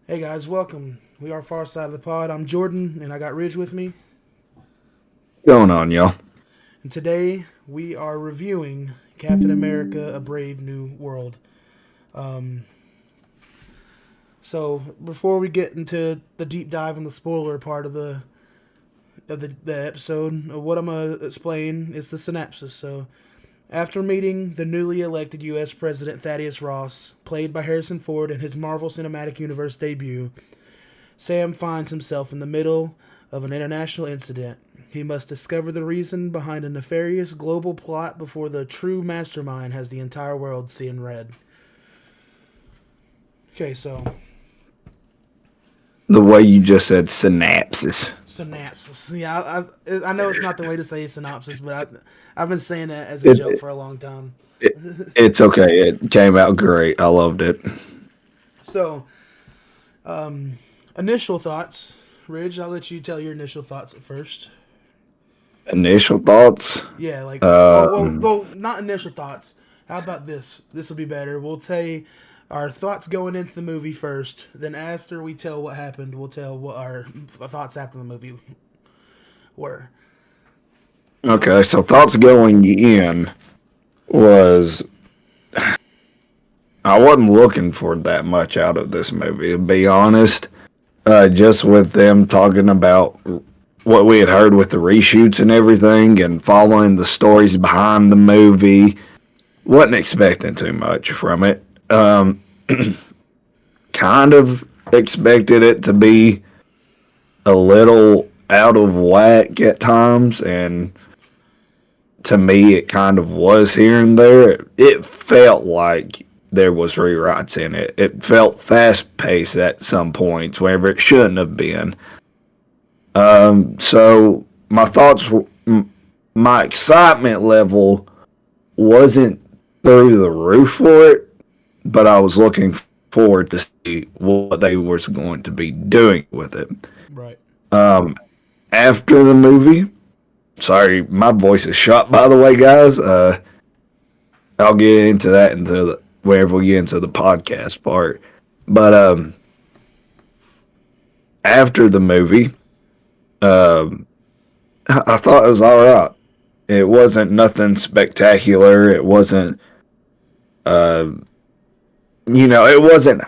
Hey guys, welcome. We are Far Side of the Pod. I'm Jordan, and I got Ridge with me. Going on, y'all? And today we are reviewing Captain America: A Brave New World. Um, so before we get into the deep dive and the spoiler part of the episode, what I'm gonna explain is the synopsis. So after meeting the newly elected U.S. President Thaddeus Ross, played by Harrison Ford in his Marvel Cinematic Universe debut, Sam finds himself in the middle of an international incident. He must discover the reason behind a nefarious global plot before the true mastermind has the entire world seeing red. Okay, so The way you just said synapses. synopsis. Yeah, I know it's not the way to say synopsis, but I've been saying that as a It, joke for a long time. it it's okay. It came out great. I loved it. So, initial thoughts. Ridge, I'll let you tell your initial thoughts at first. Initial thoughts. Yeah, like, Um, not initial thoughts. How about this? This will be better. We'll tell our thoughts going into the movie first. Then after we tell what happened, we'll tell what our thoughts after the movie were. okay, so thoughts going in was I wasn't looking for that much out of this movie, to be honest. Just with them talking about what we had heard with the reshoots and everything and following the stories behind the movie, wasn't expecting too much from it. Kind of expected it to be a little out of whack at times, and to me, it kind of was here and there. It felt like there was rewrites in it. It felt fast paced at some points, wherever it shouldn't have been. So my thoughts, my excitement level wasn't through the roof for it, but I was looking forward to see what they was going to be doing with it. Right. Um, After the movie, sorry, my voice is shot. By the way, guys, I'll get into that wherever we get into the podcast part. But after the movie, um, I thought it was all right. It wasn't nothing spectacular. It wasn't, uh, it wasn't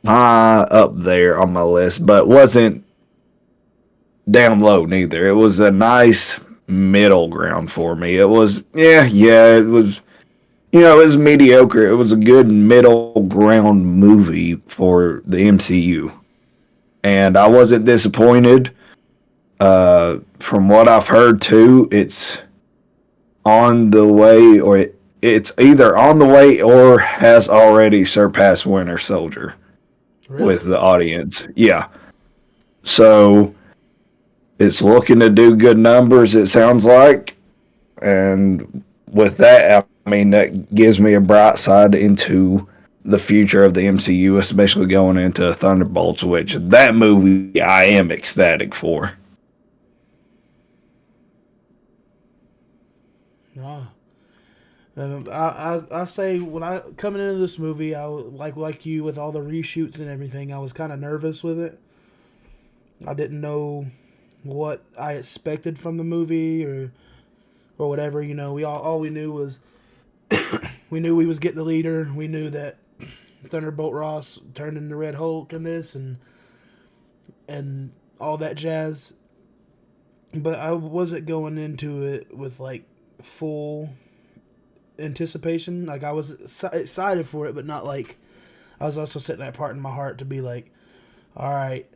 high up there on my list, but wasn't down low neither. It was a nice middle ground for me. It was, yeah, it was, it was mediocre. It was a good middle ground movie for the MCU. And I wasn't disappointed. From what I've heard too, it's on the way, or it's either on the way or has already surpassed Winter Soldier with Really? the audience. Yeah. So it's looking to do good numbers, it sounds like. And with that, I mean, that gives me a bright side into the future of the MCU, especially going into Thunderbolts, which that movie I am ecstatic for. Ah. I say when I coming into this movie, like you with all the reshoots and everything. I was kind of nervous with it. I didn't know what I expected from the movie or whatever. We all we knew was we knew we was getting the leader. We knew that Thunderbolt Ross turned into Red Hulk in this and all that jazz. But I wasn't going into it with like full anticipation. Like I was excited for it, but not like I was also setting that part in my heart to be like, all right,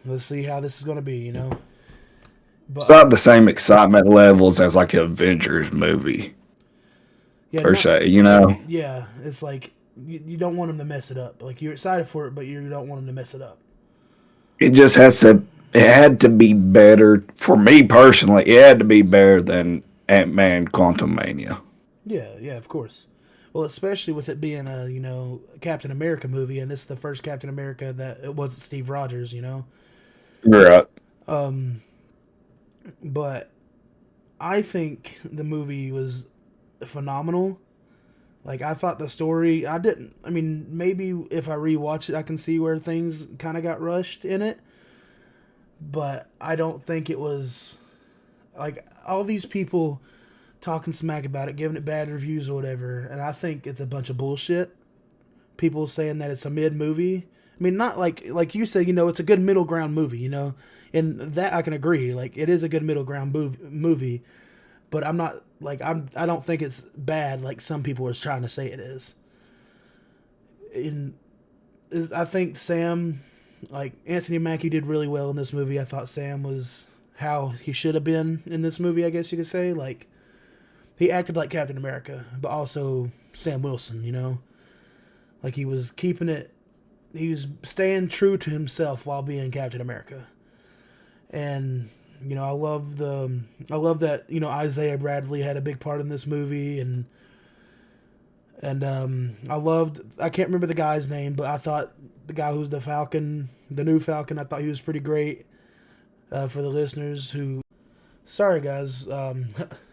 let's see how this is gonna be. But It's not the same excitement levels as like an Avengers movie, yeah, per not se, you know? yeah. It's like you don't want them to mess it up. Like you're excited for it, but you don't want them to mess it up. It just it had to be better, for me personally, it had to be better than Ant-Man Quantum Mania. Yeah, yeah, of course. Well, especially with it being a Captain America movie, and this is the first Captain America that it wasn't Steve Rogers. Right. Um, but I think the movie was phenomenal. Like, I thought the story, I didn't, I mean, maybe if I rewatch it, I can see where things kind of got rushed in it. But I don't think it was, like, all these people talking smack about it, giving it bad reviews or whatever, and I think it's a bunch of bullshit. People saying that it's a mid movie. I mean, not like you said, it's a good middle ground movie, and that I can agree. Like, it is a good middle ground movie, but I'm not like I don't think it's bad like some people are trying to say it is. I think Sam, like Anthony Mackie, did really well in this movie. I thought Sam was how he should have been in this movie. I guess you could say like he acted like Captain America, but also Sam Wilson. Like he was keeping it. He was staying true to himself while being Captain America, and I love that Isaiah Bradley had a big part in this movie, and I can't remember the guy's name, but I thought the guy who's the Falcon, the new Falcon, I thought he was pretty great. For the listeners who, sorry guys, a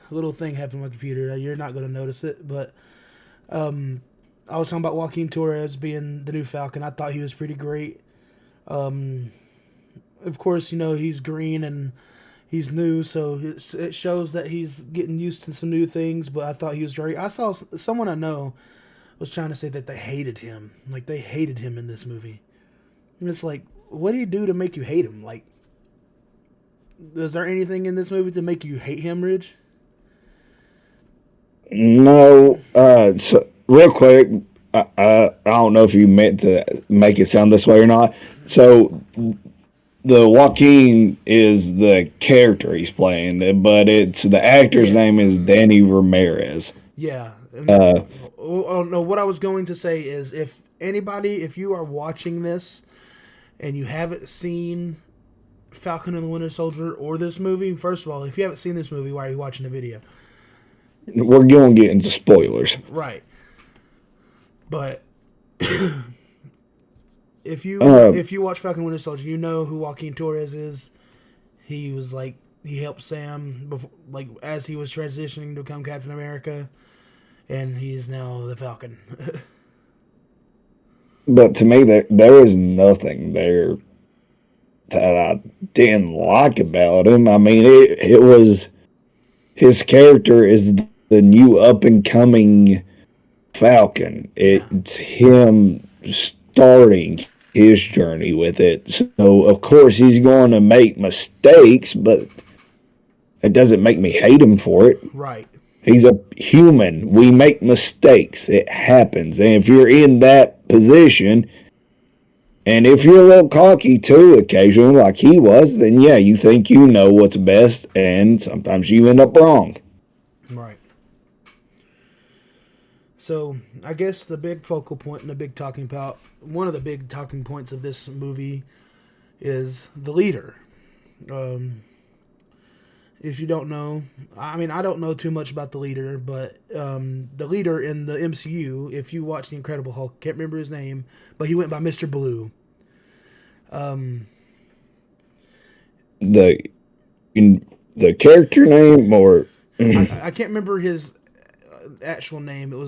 little thing happened on my computer. You're not going to notice it, but I was talking about Joaquin Torres being the new Falcon. I thought he was pretty great. Of course, he's green and he's new, so it shows that he's getting used to some new things, but I thought he was great. I saw someone I know was trying to say that they hated him. Like, they hated him in this movie. And it's like, what do you do to make you hate him? Like, is there anything in this movie to make you hate him, Ridge? No. So real quick, I don't know if you meant to make it sound this way or not. So the Joaquin is the character he's playing, but it's the actor's name is Danny Ramirez. Yeah. No, what I was going to say is if you are watching this and you haven't seen Falcon and the Winter Soldier or this movie, first of all, if you haven't seen this movie, why are you watching the video? We're going to get into spoilers. Right. But if you watch Falcon and Winter Soldier, you know who Joaquin Torres is. He was like, he helped Sam before, like as he was transitioning to become Captain America, and he's now the Falcon. But to me, there is nothing there that I didn't like about him. I mean, it was his character is the new up and coming Falcon. It's him starting his journey with it. So of course he's going to make mistakes, but it doesn't make me hate him for it. Right. He's a human. We make mistakes. It happens. And if you're in that position, and if you're a little cocky too occasionally, like he was, then yeah, you think you know what's best, and sometimes you end up wrong. Right. So I guess the big focal point and one of the big talking points of this movie is the leader. If you don't know, I mean, I don't know too much about the leader, but the leader in the MCU, if you watch The Incredible Hulk, can't remember his name, but he went by Mr. Blue. The character name, or I can't remember his actual name. It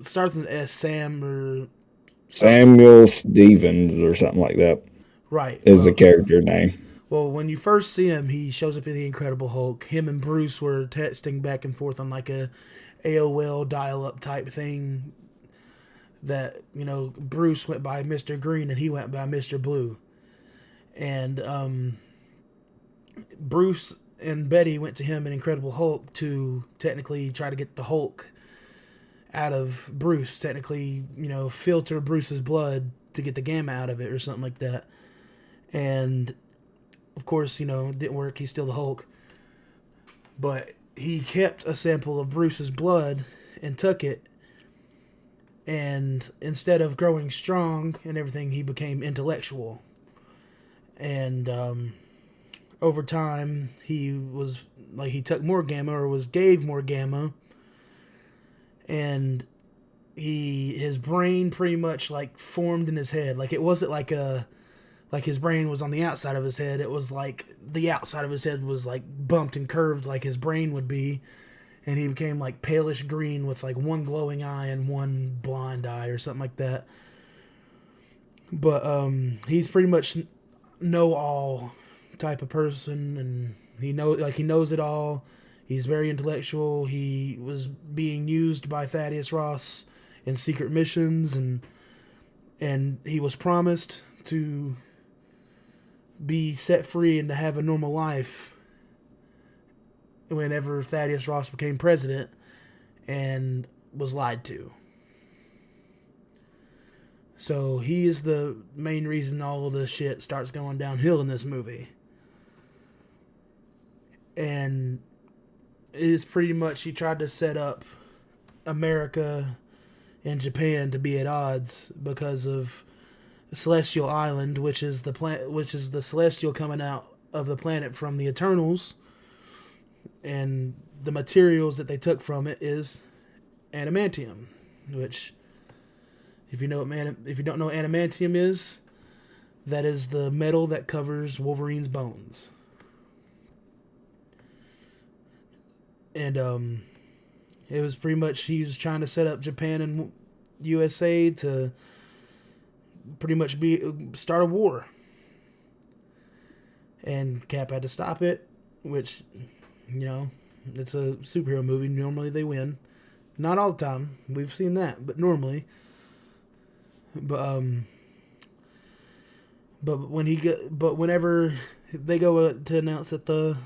starts with an S, Samuel Stevens or something like that. Right. Is the character name. Well, when you first see him, he shows up in The Incredible Hulk. Him and Bruce were texting back and forth on like a AOL dial-up type thing that, Bruce went by Mr. Green and he went by Mr. Blue. And Bruce and Betty went to him in Incredible Hulk to technically try to get the Hulk out of Bruce. Technically, filter Bruce's blood to get the gamma out of it or something like that. And of course, it didn't work. He's still the Hulk. But he kept a sample of Bruce's blood and took it. And instead of growing strong and everything, he became intellectual. And over time, he took more gamma or gave more gamma. And his brain pretty much like formed in his head. Like it wasn't like his brain was on the outside of his head. It was like the outside of his head was like bumped and curved like his brain would be. and he became like palish green with like one glowing eye and one blind eye or something like that. But he's pretty much know all type of person, and he knows it all. He's very intellectual. He was being used by Thaddeus Ross in secret missions, and he was promised to be set free and to have a normal life whenever Thaddeus Ross became president, and was lied to. So he is the main reason all of the shit starts going downhill in this movie. And it is pretty much, he tried to set up America and Japan to be at odds because of Celestial Island, which is the celestial coming out of the planet from the Eternals, and the materials that they took from it is adamantium, which, if you don't know what adamantium is, that is the metal that covers Wolverine's bones. And it was pretty much, he was trying to set up Japan and USA to pretty much start a war. And Cap had to stop it, which, it's a superhero movie. Normally they win. Not all the time. We've seen that, but normally. But whenever they go to announce that the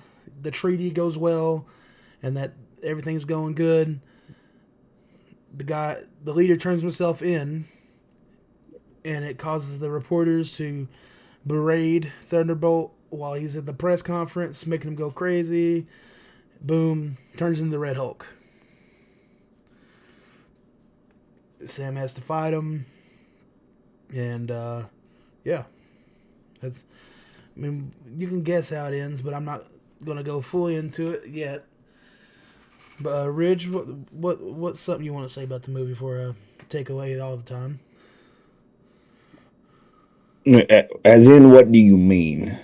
treaty goes well and that everything's going good, the leader turns himself in, and it causes the reporters to berate Thunderbolt while he's at the press conference, making him go crazy. Boom, turns into the Red Hulk. Sam has to fight him, and yeah, you can guess how it ends, but I'm not gonna go fully into it yet. But Ridge, what's something you want to say about the movie before I take away all the time? As in, what do you mean?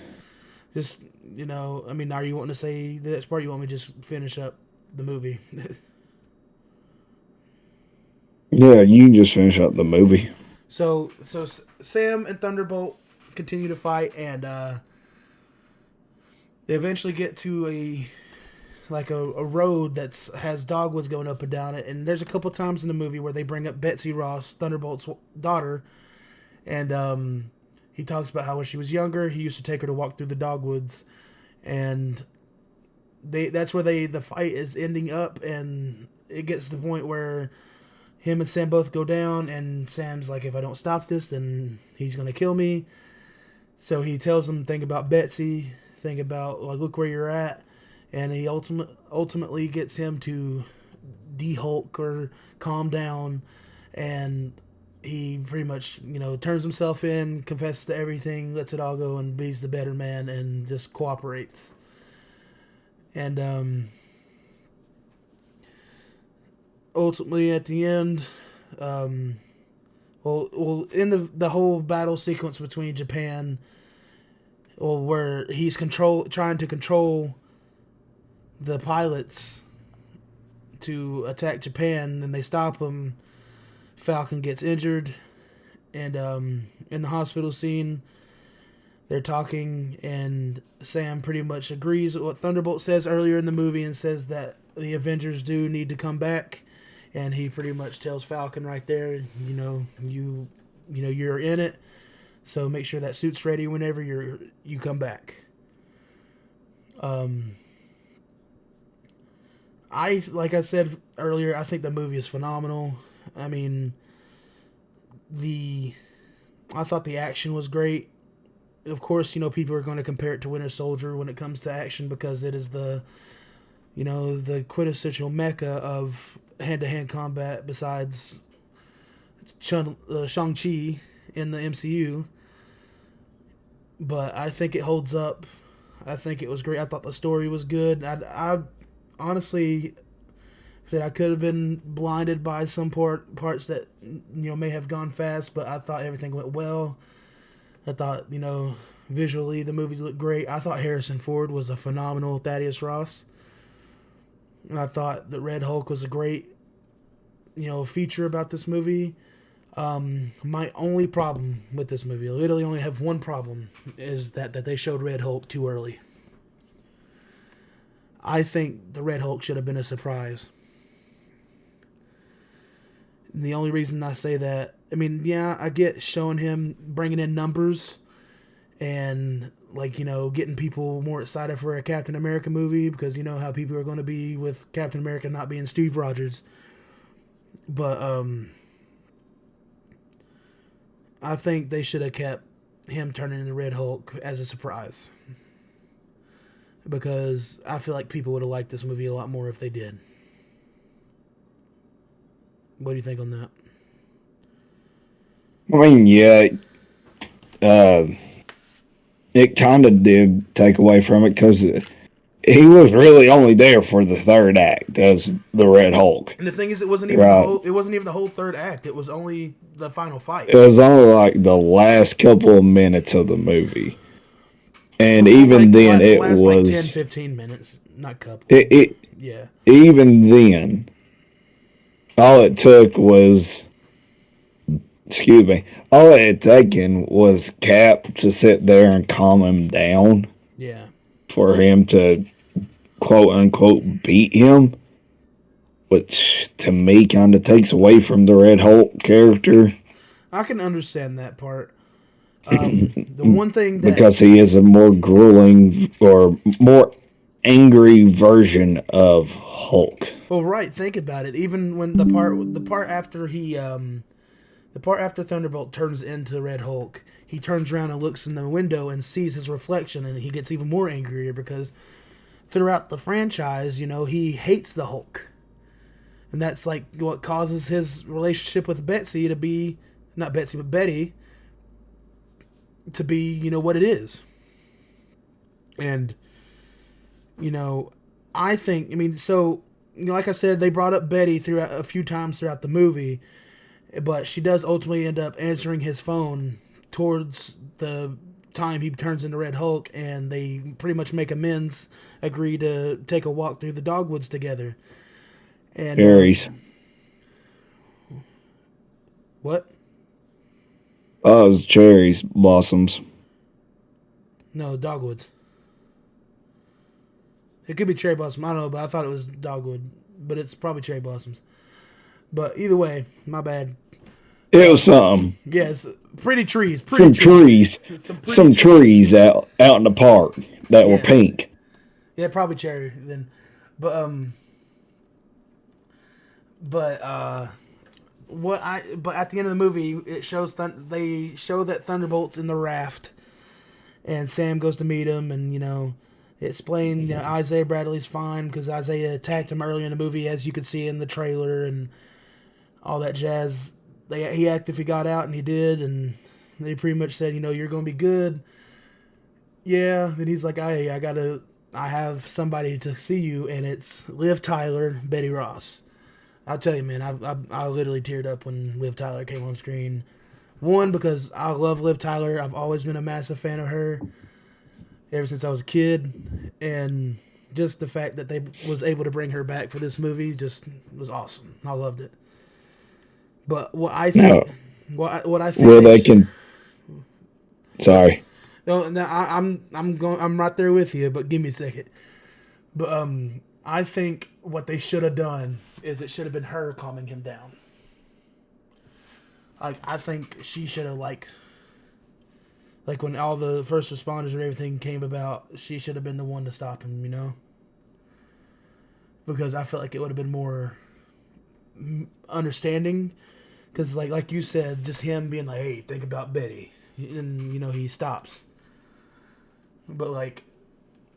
Just, are you wanting to say the next part? Or you want me to just finish up the movie? Yeah, you can just finish up the movie. So Sam and Thunderbolt continue to fight, and they eventually get to a road that has dogwoods going up and down it. And there's a couple times in the movie where they bring up Betsy Ross, Thunderbolt's daughter, and he talks about how when she was younger, he used to take her to walk through the dogwoods, and that's where the fight is ending up, and it gets to the point where him and Sam both go down, and Sam's like, if I don't stop this, then he's going to kill me. So he tells him, think about Betsy, think about, look where you're at. And he ultimately gets him to de-Hulk or calm down. And he pretty much, turns himself in, confesses to everything, lets it all go, and be's the better man and just cooperates. And ultimately at the end, in the whole battle sequence between Japan, where he's trying to control the pilots to attack Japan, and they stop him. Falcon gets injured, and in the hospital scene, they're talking, and Sam pretty much agrees with what Thunderbolt says earlier in the movie, and says that the Avengers do need to come back. And he pretty much tells Falcon right there, you're in it, so make sure that suit's ready whenever you come back. Like I said earlier, I think the movie is phenomenal. I thought the action was great. Of course, people are going to compare it to Winter Soldier when it comes to action, because it is the quintessential mecca of hand-to-hand combat besides Shang-Chi in the MCU. But I think it holds up. I think it was great. I thought the story was good. I honestly said I could have been blinded by some parts that may have gone fast, but I thought everything went well. I thought visually the movie looked great. I thought Harrison Ford was a phenomenal Thaddeus Ross. and I thought that Red Hulk was a great, feature about this movie. My only problem with this movie, I literally only have one problem, is that they showed Red Hulk too early. I think the Red Hulk should have been a surprise. And the only reason I say that, I mean, yeah, I get showing him bringing in numbers and, like, getting people more excited for a Captain America movie because you know how people are going to be with Captain America not being Steve Rogers. But, I think they should have kept him turning into Red Hulk as a surprise. Because I feel like people would have liked this movie a lot more if they did. What do you think on that? I mean, yeah, it kind of did take away from it because he was really only there for the third act as the Red Hulk. And the thing is, it wasn't even it wasn't even the whole third act. It was only the final fight. It was only like the last couple of minutes of the movie. And even then, it was like 10, 15 minutes, not couple. Yeah. Even then, all it took was, all it had taken was Cap to sit there and calm him down. Yeah. For him to, quote unquote, beat him, which to me kind of takes away from the Red Hulk character. I can understand that part. The one thing that, because he is a more grueling or more angry version of Hulk. Well, right. Think about it. Even when the part after Thunderbolt turns into Red Hulk, he turns around and looks in the window and sees his reflection, and he gets even more angrier because throughout the franchise, he hates the Hulk, and that's like what causes his relationship with Betsy to be not Betsy but Betty. To be, what it is. And, I think, so, like I said, they brought up Betty throughout a few times throughout the movie, but she does ultimately end up answering his phone towards the time he turns into Red Hulk, and they pretty much make amends, agree to take a walk through the dogwoods together. And Cherries. What? Oh, it was cherries, blossoms. No, dogwoods. It could be cherry blossom. I don't know, but I thought it was dogwood. But it's probably cherry blossoms. But either way, my bad. It was something. Yes, pretty trees. Some trees out in the park that were pink. Yeah, probably cherry then. But at the end of the movie, it shows they show that Thunderbolt's in the raft, and Sam goes to meet him, and it explained Isaiah Bradley's fine because Isaiah attacked him earlier in the movie, as you could see in the trailer and all that jazz. He acted if he got out, and he did, and they pretty much said, you're going to be good. Yeah, and he's like, I have somebody to see you, and it's Liv Tyler, Betty Ross. I'll tell you, man, I literally teared up when Liv Tyler came on screen. One, because I love Liv Tyler. I've always been a massive fan of her ever since I was a kid. And just the fact that they was able to bring her back for this movie just was awesome. I loved it. But what I think... What I think... Well, they can... Sorry. No, I'm right there with you, but give me a second. But I think what they should have done is it should have been her calming him down. I think she should have like when all the first responders and everything came about, she should have been the one to stop him, because I felt like it would have been more understanding. Because like you said, just him being like, "Hey, think about Betty," and he stops. But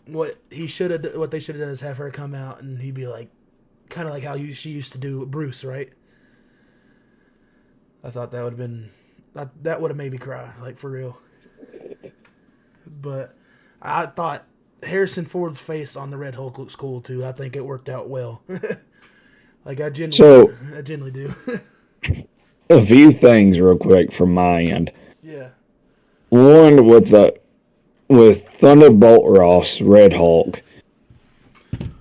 what they should have done is have her come out and he'd be like, kind of like how she used to do with Bruce, right? I thought that would have been that would have made me cry, for real. But I thought Harrison Ford's face on the Red Hulk looks cool too. I think it worked out well. I genuinely do. A few things real quick from my end. Yeah. One with Thunderbolt Ross, Red Hulk.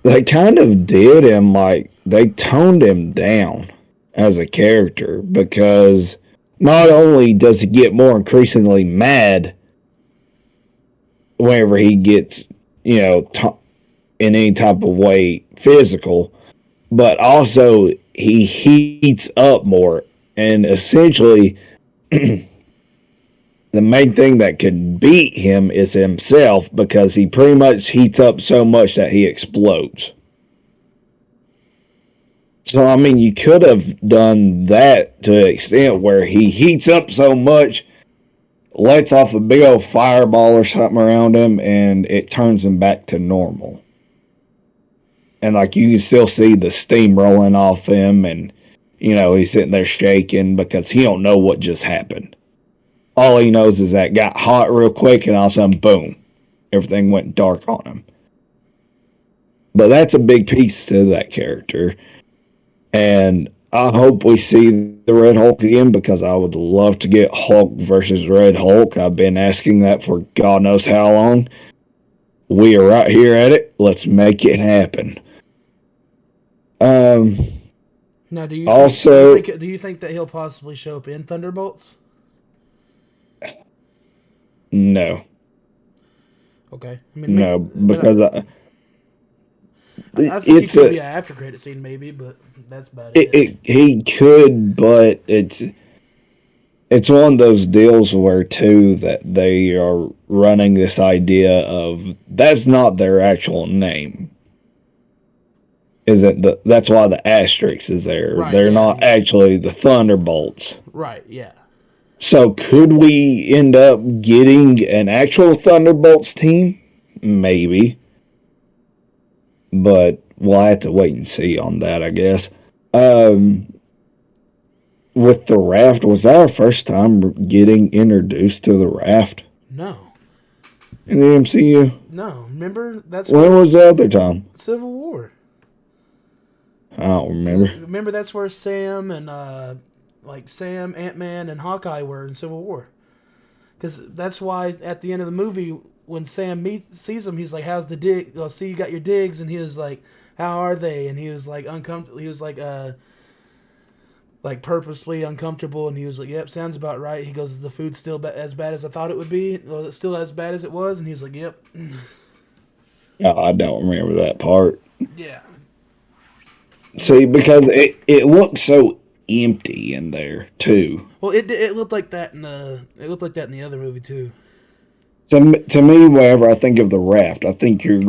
they kind of did him like they toned him down as a character because not only does he get more increasingly mad whenever he gets, in any type of way physical, but also he heats up more. And essentially, the main thing that could beat him is himself because he pretty much heats up so much that he explodes. So, I mean, you could have done that to an extent where he heats up so much, lets off a big old fireball or something around him, and it turns him back to normal. And, like, you can still see the steam rolling off him, and, he's sitting there shaking because he don't know what just happened. All he knows is that it got hot real quick, and all of a sudden, boom, everything went dark on him. But that's a big piece to that character. And I hope we see the Red Hulk again because I would love to get Hulk versus Red Hulk. I've been asking that for God knows how long. We are right here at it. Let's make it happen. Now, do you Also, do you think that he'll possibly show up in Thunderbolts? no, Okay, I mean, no, but because I think he it's could a be an after credit scene maybe, but that's about it. he could, but it's one of those deals where too that they are running this idea of that's not their actual name. That's why the asterisk is there. Right? They're Yeah. not actually the Thunderbolts. Right. Yeah. So could we end up getting an actual Thunderbolts team? Maybe. But we'll have to wait and see on that, I guess. With the raft, was that our first time getting introduced to the raft No. in the MCU? No. Remember that's When where was the other time? Civil War. I don't remember. Remember that's where Sam and Sam, Ant-Man, and Hawkeye were in Civil War. Because that's why at the end of the movie, when Sam sees him, he's like, "How's the dig? I'll see you got your digs," and he was like, "How are they?" And he was like uncomfortable. He was like purposely uncomfortable, and he was like, "Yep, sounds about right." He goes, "The food's still as bad as I thought it would be. Well, it's still as bad as it was," and he's like, "Yep." No, I don't remember that part. Yeah. See, because it looked so empty in there too. Well, it looked like that in the other movie too. So to me, whenever I think of the raft, I think you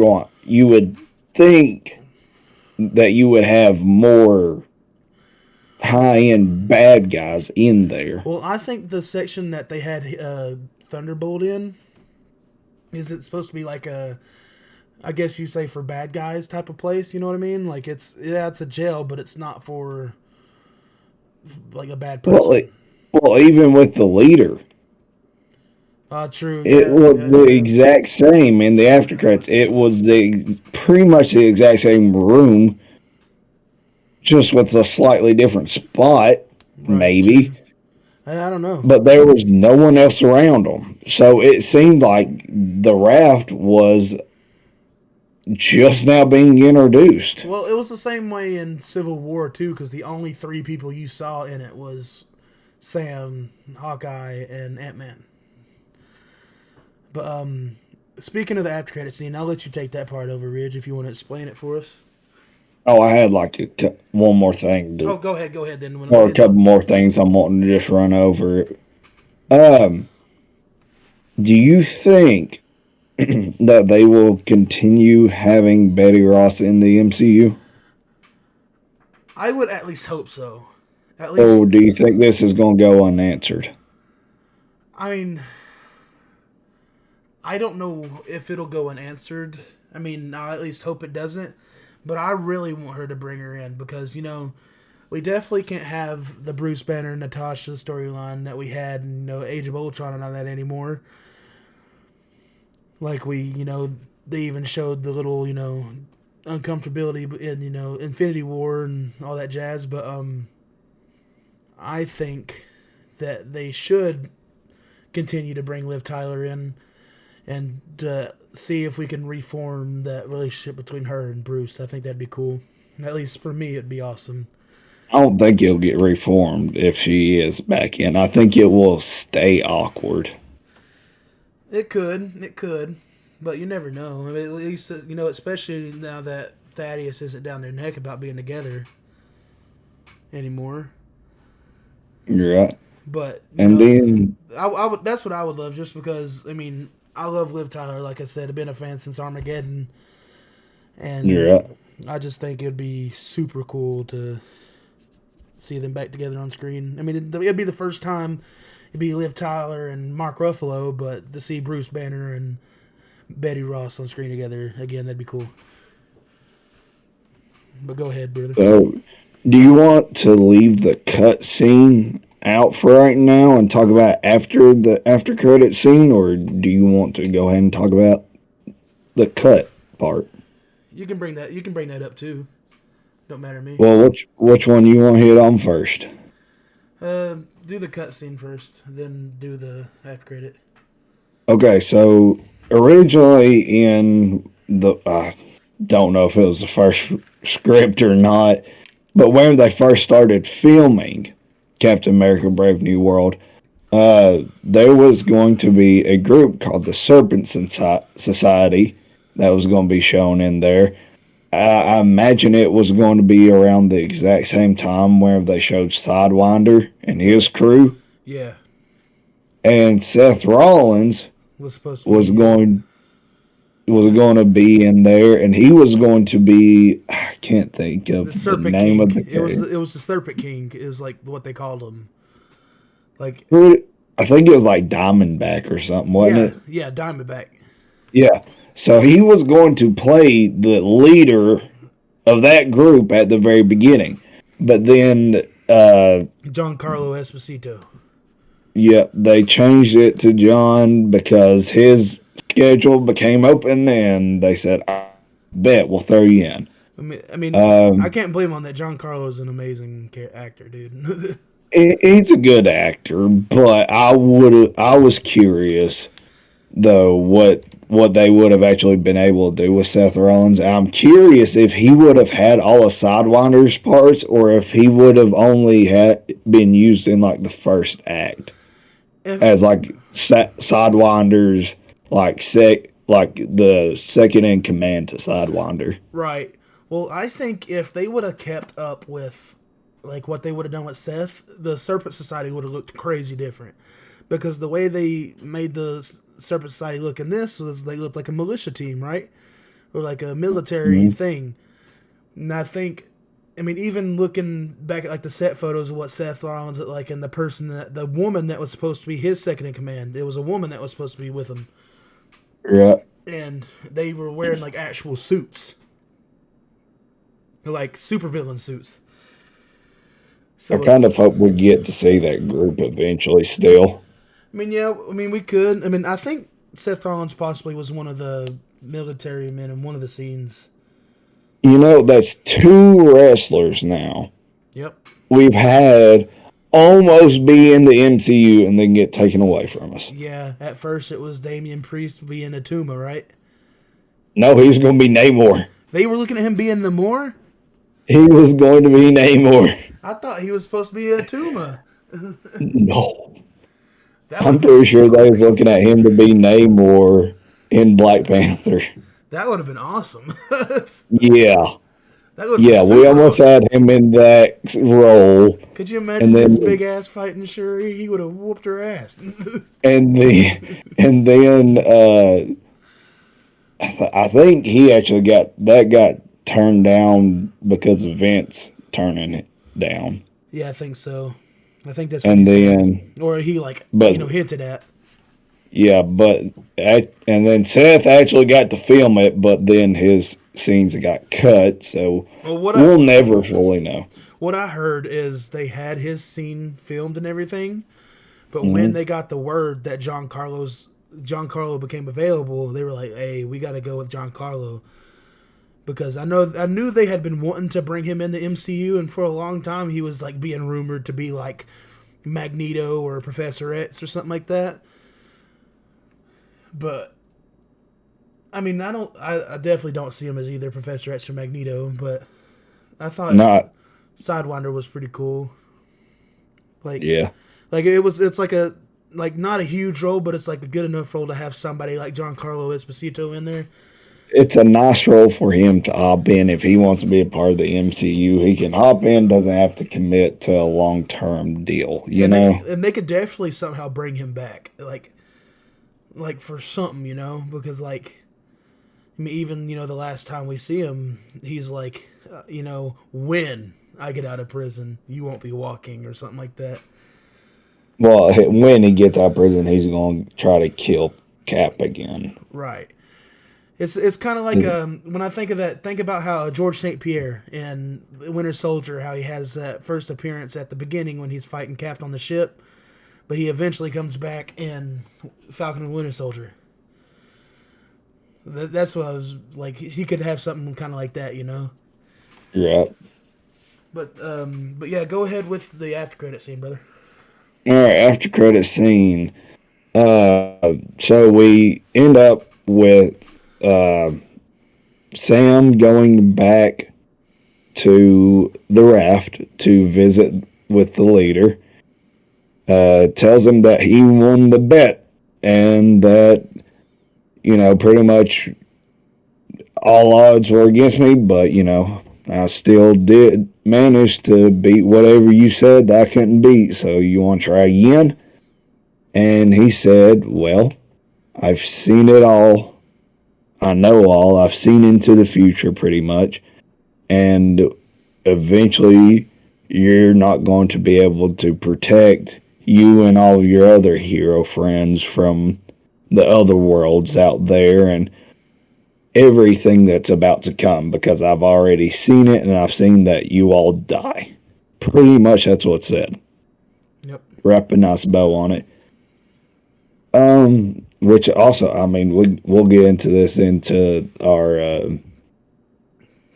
would think that you would have more high end bad guys in there. Well, I think the section that they had Thunderbolt in is it supposed to be like I guess you say for bad guys type of place. You know what I mean? Like it's a jail, but it's not for like a bad person. Well, even with the leader, True. it Yeah. was Yeah. the Yeah. exact same in the after credits. It was pretty much the exact same room, just with a slightly different spot, Right. True. maybe. I don't know. But there was no one else around them, so it seemed like the raft was just now being introduced. Well, it was the same way in Civil War too, because the only three people you saw in it was Sam, Hawkeye, and Ant-Man. But speaking of the after credit scene, I'll let you take that part over, Ridge, if you want to explain it for us. Oh, I had like one more thing Oh, to, go ahead. Go ahead then. or a couple more things I'm wanting to just run over. Um, do you think that they will continue having Betty Ross in the MCU? I would at least hope so. At Or least, do you think this is going to go unanswered? I mean, I don't know if it'll go unanswered. I mean, I at least hope it doesn't. But I really want her to bring her in because, we definitely can't have the Bruce Banner and Natasha storyline that we had in, Age of Ultron and all that anymore. Like they even showed the little, uncomfortability in, Infinity War and all that jazz. But I think that they should continue to bring Liv Tyler in and to see if we can reform that relationship between her and Bruce. I think that'd be cool. At least for me, it'd be awesome. I don't think it'll get reformed if she is back in. I think it will stay awkward. It could, but you never know. I mean, at least especially now that Thaddeus isn't down their neck about being together anymore. You're right. But And then I would. That's what I would love, just because I mean I love Liv Tyler. Like I said, I've been a fan since Armageddon, you're and right. I just think it'd be super cool to see them back together on screen. I mean, it'd be the first time it'd be Liv Tyler and Mark Ruffalo, but to see Bruce Banner and Betty Ross on screen together again, that'd be cool. But go ahead, brother. So, do you want to leave the cut scene out for right now and talk about after the after credit scene, or do you want to go ahead and talk about the cut part? You can bring that. You can bring that up too. Don't matter to me. Well, which one you want to hit on first? Do the cutscene first, then do the after credit. Okay, so originally in the don't know if it was the first script or not, but when they first started filming Captain America: Brave New World, there was going to be a group called the Serpent Society that was going to be shown in there. I imagine it was going to be around the exact same time where they showed Sidewinder and his crew. Yeah. And Seth Rollins Was supposed to was be, going to be in there, and he was going to be, I can't think of the the Serpent name King. of the It was character. it was the Serpent King is like what they called him. Like I think it was like Diamondback or something, wasn't yeah, it? yeah, Diamondback. Yeah. So he was going to play the leader of that group at the very beginning. But then, Giancarlo Esposito. yeah, they changed it to John because his schedule became open, and they said, "I bet we'll throw you in." I can't blame him on that. Giancarlo's an amazing actor, dude. He's a good actor, but I was curious though what they would have actually been able to do with Seth Rollins. I'm curious if he would have had all of Sidewinder's parts, or if he would have only had been used in like the first act as like Sidewinder's like the second in command to Sidewinder. Right. Well, I think if they would have kept up with like what they would have done with Seth, the Serpent Society would have looked crazy different. Because the way they made the Serpent Society look in this was they looked like a militia team, right? Or like a military thing. And I think, I mean, even looking back at like the set photos of what Seth Rollins looked like, and the woman that was supposed to be his second in command, it was a woman that was supposed to be with him. Yeah. And they were wearing like actual suits. Like supervillain suits. So I kind of hope we get to see that group eventually still. I mean, yeah, I mean, we could. I mean, I think Seth Rollins possibly was one of the military men in one of the scenes. You know, that's two wrestlers now Yep. we've had almost be in the MCU and then get taken away from us. Yeah, at first it was Damian Priest being Atuma, right? No, he's going to be Namor. They were looking at him being Namor? He was going to be Namor. I thought he was supposed to be Atuma. No. That I'm would pretty sure they was looking at him to be Namor in Black Panther. that would have been awesome. Yeah. That would Yeah, we almost awesome. had him in that role. Could you imagine this big ass fighting Shuri? He would have whooped her ass. And then I think he actually got turned down because of Vince turning it down. Yeah, I think so. I think that's what And he then, said. Or he like but hinted at. yeah, and then Seth actually got to film it, but then his scenes got cut, so Well, we'll never fully know. what I heard is they had his scene filmed and everything, but when they got the word that Giancarlo became available, they were like, "Hey, we got to go with Giancarlo." Because I knew they had been wanting to bring him in the MCU, and for a long time he was like being rumored to be like Magneto or Professor X or something like that. But I mean, I definitely don't see him as either Professor X or Magneto, but I thought Not, Sidewinder was pretty cool. Like, yeah. it's like a like not a huge role, but it's like a good enough role to have somebody like Giancarlo Esposito in there. It's a nice role for him to hop in if he wants to be a part of the MCU. He can hop in, doesn't have to commit to a long term deal, you And know? they could definitely somehow bring him back, like for something, because like I mean, even the last time we see him, he's like, when I get out of prison, you won't be walking or something like that. Well, when he gets out of prison, he's going to try to kill Cap again. Right. It's kind of like when I think of that, think about how George St. Pierre in Winter Soldier, how he has that first appearance at the beginning when he's fighting Cap on the ship, but he eventually comes back in Falcon and Winter Soldier. That's what I was like. He could have something kind of like that. Yeah. But yeah, go ahead with the after credit scene, brother. All right, after credit scene. So we end up with uh, Sam going back to the raft to visit with the leader. Tells him that he won the bet and that, pretty much all odds were against me, but, I still did manage to beat whatever you said that I couldn't beat. So you want to try again? And he said, well, I've seen it all. I know all. I've seen into the future pretty much. And eventually, you're not going to be able to protect you and all of your other hero friends from the other worlds out there and everything that's about to come because I've already seen it and I've seen that you all die. Pretty much that's what it said. Yep. Wrap a nice bow on it. Which also, I mean, we'll get into this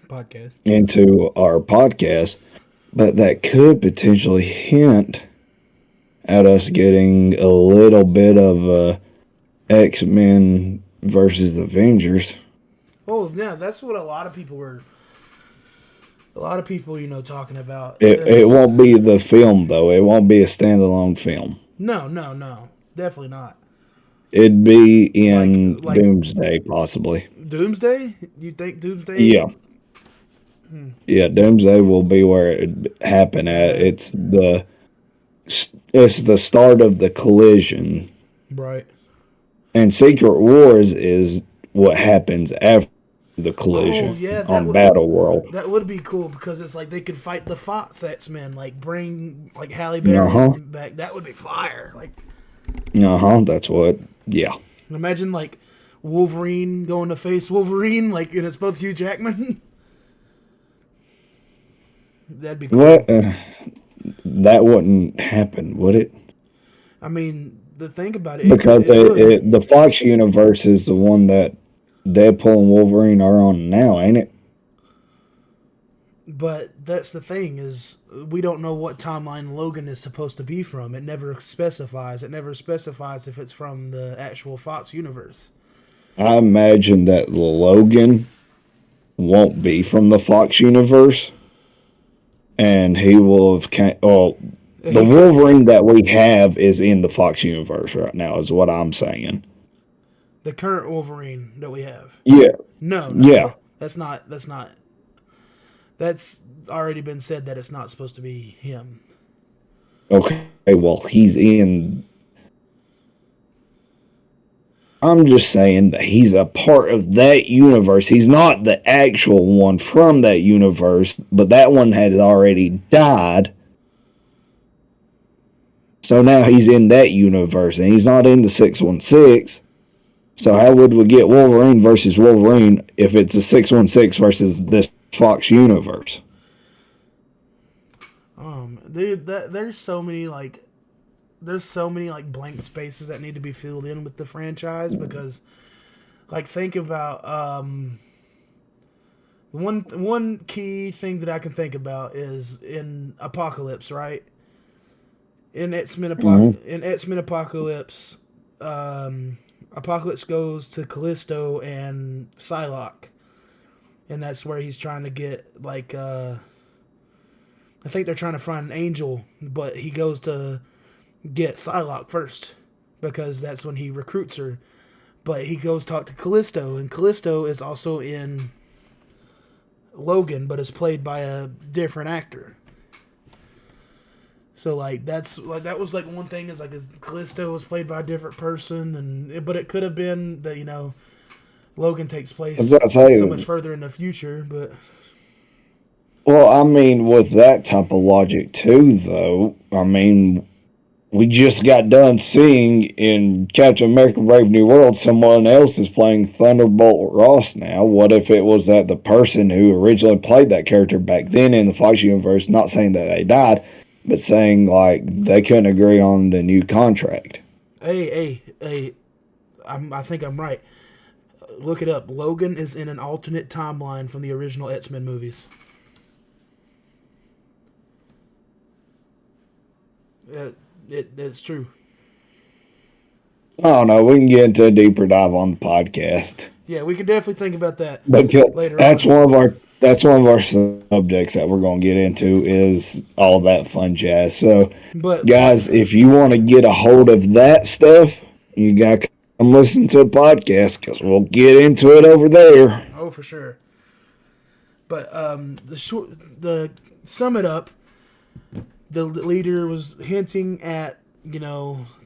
Podcast. into our podcast, but that could potentially hint at us getting a little bit of X-Men versus Avengers. Oh yeah, that's what a lot of people were. A lot of people, talking about. It won't be the film though. It won't be a standalone film. No, no, no, definitely not. It'd be Like in like Doomsday, possibly. Doomsday. You think Doomsday? Yeah, yeah. Doomsday will be where it happen at. Yeah. It's the start of the collision, Right. and Secret Wars is what happens after the Oh collision yeah, on Battle World. that would be cool because it's like they could fight the Fox X-Men, like bring like Halle Uh Berry huh. back. That would be fire. Like Uh huh. That's what. Yeah. imagine like Wolverine going to face Wolverine, like and it's both Hugh Jackman. That'd be cool. What? That wouldn't happen, would it? I mean, the thing about it, Because it would. the Fox universe is the one that Deadpool and Wolverine are on now, ain't it? But that's the thing is we don't know what timeline Logan is supposed to be from. It never specifies. It never specifies if it's from the actual Fox universe. I imagine that Logan won't be from the Fox universe, and he will have. Oh, the He could, Wolverine that we have is in the Fox universe right now, is what I'm saying. the current Wolverine that we have. Yeah, No, no, yeah. that's not. That's not. That's already been said that it's not supposed to be him. Okay, well, he's in. I'm just saying that he's a part of that universe. He's not the actual one from that universe, but that one has already died. So now he's in that universe, and he's not in the 616. So how would we get Wolverine versus Wolverine if it's a 616 versus this Fox universe? Dude, there's so many like blank spaces that need to be filled in with the franchise because, like, think about one key thing that I can think about is in Apocalypse, right? In X Men Mm-hmm. Apocalypse, Apocalypse goes to Callisto and Psylocke, and that's where he's trying to get like I think they're trying to find an angel, but he goes to get Psylocke first because that's when he recruits her. But he goes talk to Callisto, and Callisto is also in Logan, but is played by a different actor. So like that was like one thing is like Callisto was played by a different person, and but it could have been that Logan takes place so much further in the future, but. Well, I mean, with that type of logic too, though, I mean, we just got done seeing in Captain America: Brave New World someone else is playing Thunderbolt Ross now. What if it was that the person who originally played that character back then in the Fox universe, not saying that they died, but saying like they couldn't agree on the new contract? Hey! I think I'm right. Look it up. Logan is in an alternate timeline from the original X-Men movies. It's true. I don't know. We can get into a deeper dive on the podcast. Yeah, we can definitely think about that later. That's on. That's one of our subjects that we're going to get into is all that fun jazz. So, guys, if you want to get a hold of that stuff, you got to come listen to the podcast because we'll get into it over there. Oh, for sure. But the sum it up. The leader was hinting at,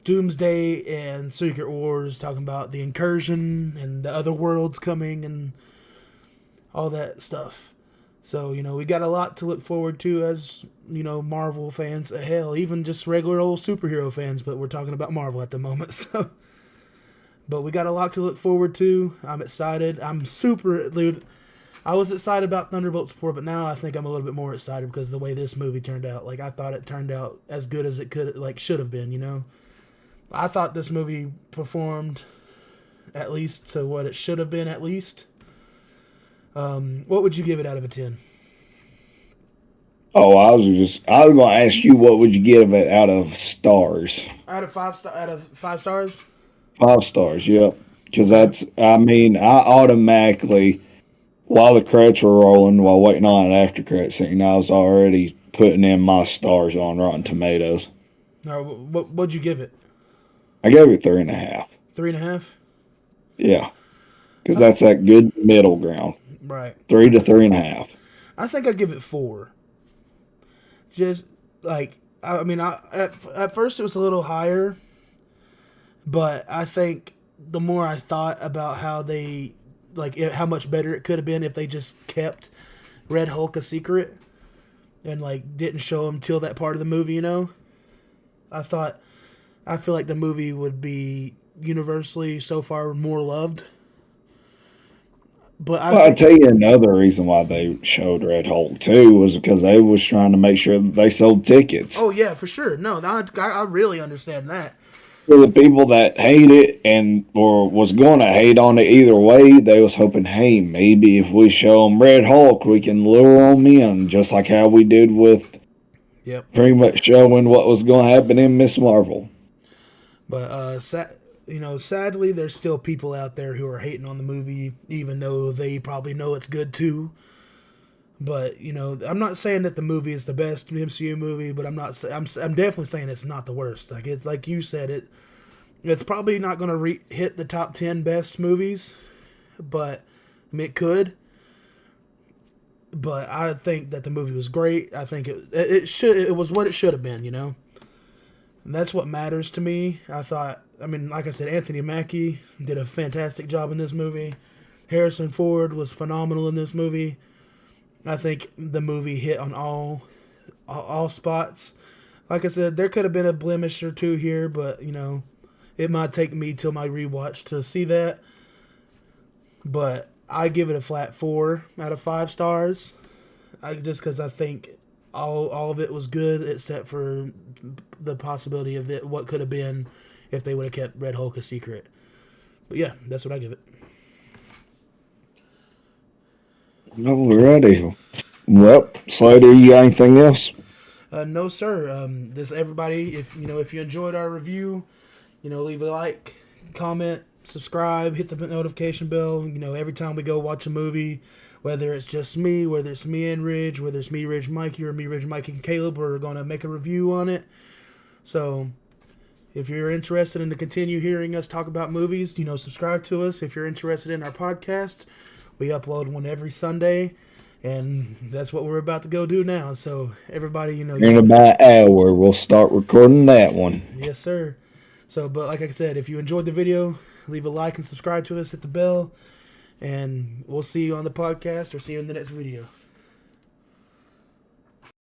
Doomsday and Secret Wars, talking about the incursion and the other worlds coming and all that stuff. So, we got a lot to look forward to as, Marvel fans. Hell, even just regular old superhero fans, but we're talking about Marvel at the moment. So, but we got a lot to look forward to. I'm excited. Dude. I was excited about Thunderbolts before, but now I think I'm a little bit more excited because of the way this movie turned out. Like, I thought it turned out as good as it should have been, I thought this movie performed at least to what it should have been, at least. What would you give it out of a 10? Oh, I was going to ask you what would you give it out of stars? Out of 5 stars? 5 stars, yep. Because I automatically, while the credits were rolling, while waiting on an after credit scene, I was already putting in my stars on Rotten Tomatoes. No, what'd you give it? I gave it 3.5. 3.5? Yeah, because that's that good middle ground. Right. 3 to 3.5. I think I give it 4. Just like at first it was a little higher, but I think the more I thought about how they. How much better it could have been if they just kept Red Hulk a secret and didn't show him till that part of the movie. I feel like the movie would be universally so far more loved. But I'll tell you another reason why they showed Red Hulk too was because they was trying to make sure that they sold tickets. Oh yeah, for sure. No, I really understand that. For the people that hate it or was going to hate on it either way, they was hoping, hey, maybe if we show them Red Hulk, we can lure them in, just like how we did with pretty much showing what was going to happen in Ms. Marvel. But sadly, there's still people out there who are hating on the movie, even though they probably know it's good too. But I'm not saying that the movie is the best MCU movie, but I'm definitely saying it's not the worst. It's like you said, it's probably not going to hit the top 10 best movies, but it could. But I think that the movie was great. I think it was what it should have been, and that's what matters to me. Like I said, Anthony Mackie did a fantastic job in this movie. Harrison Ford was phenomenal in this movie. I think the movie hit on all spots. Like I said, there could have been a blemish or two here, but it might take me till my rewatch to see that. But I give it a flat 4 out of 5 stars. Just because I think all of it was good, except for the possibility of what could have been if they would have kept Red Hulk a secret. But yeah, that's what I give it. Alrighty. Well, Slater, you got anything else? No, sir. Everybody, if you enjoyed our review, leave a like, comment, subscribe, hit the notification bell. You know, every time we go watch a movie, whether it's just me, whether it's me and Ridge, whether it's me, Ridge, Mikey, or me, Ridge, Mikey, and Caleb, we're going to make a review on it. So if you're interested in to continue hearing us talk about movies, you know, subscribe to us. If you're interested in our podcast, we upload one every Sunday, and that's what we're about to go do now. So everybody, you know, In about an hour, we'll start recording that one. yes, sir. So, but like I said, if you enjoyed the video, leave a like and subscribe to us, hit the bell, and we'll see you on the podcast or see you in the next video.